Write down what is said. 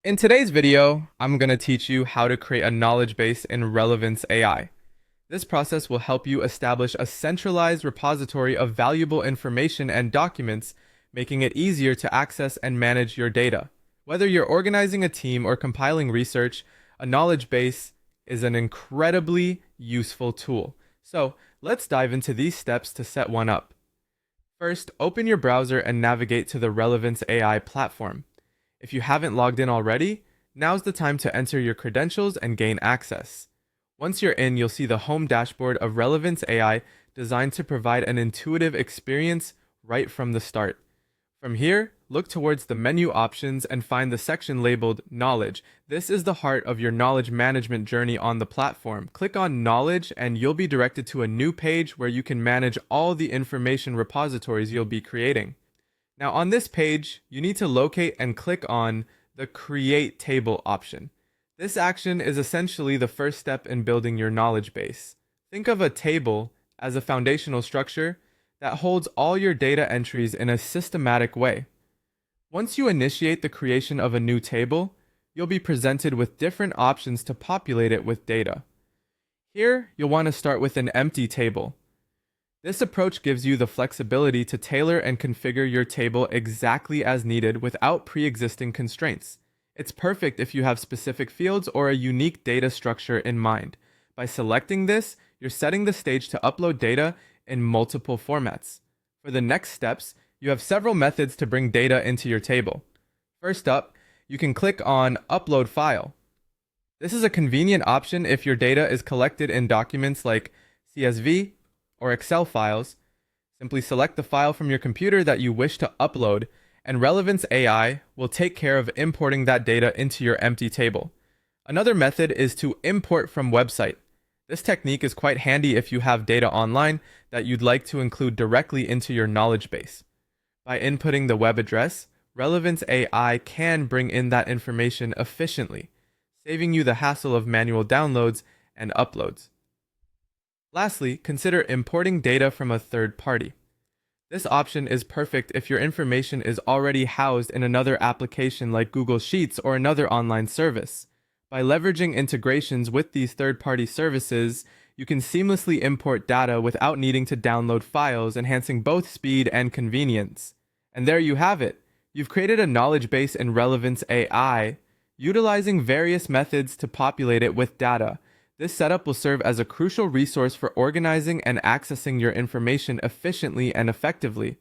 In today's video, I'm going to teach you how to create a knowledge base in Relevance AI. This process will help you establish a centralized repository of valuable information and documents, making it easier to access and manage your data. Whether you're organizing a team or compiling research, a knowledge base is an incredibly useful tool. So let's dive into these steps to set one up. First, open your browser and navigate to the Relevance AI platform. If you haven't logged in already, now's the time to enter your credentials and gain access. Once you're in, you'll see the home dashboard of Relevance AI designed to provide an intuitive experience right from the start. From here, look towards the menu options and find the section labeled Knowledge. This is the heart of your knowledge management journey on the platform. Click on Knowledge and you'll be directed to a new page where you can manage all the information repositories you'll be creating. Now on this page, you need to locate and click on the Create Table option. This action is essentially the first step in building your knowledge base. Think of a table as a foundational structure that holds all your data entries in a systematic way. Once you initiate the creation of a new table, you'll be presented with different options to populate it with data. Here, you'll want to start with an empty table. This approach gives you the flexibility to tailor and configure your table exactly as needed without pre-existing constraints. It's perfect if you have specific fields or a unique data structure in mind. By selecting this, you're setting the stage to upload data in multiple formats. For the next steps, you have several methods to bring data into your table. First up, you can click on Upload File. This is a convenient option if your data is collected in documents like CSV or Excel files. Simply select the file from your computer that you wish to upload, and Relevance AI will take care of importing that data into your empty table. Another method is to import from website. This technique is quite handy if you have data online that you'd like to include directly into your knowledge base. By inputting the web address, Relevance AI can bring in that information efficiently, saving you the hassle of manual downloads and uploads. Lastly, consider importing data from a third party. This option is perfect if your information is already housed in another application like Google Sheets or another online service. By leveraging integrations with these third-party services, you can seamlessly import data without needing to download files, enhancing both speed and convenience. And there you have it. You've created a knowledge base in Relevance AI, utilizing various methods to populate it with data. This setup will serve as a crucial resource for organizing and accessing your information efficiently and effectively.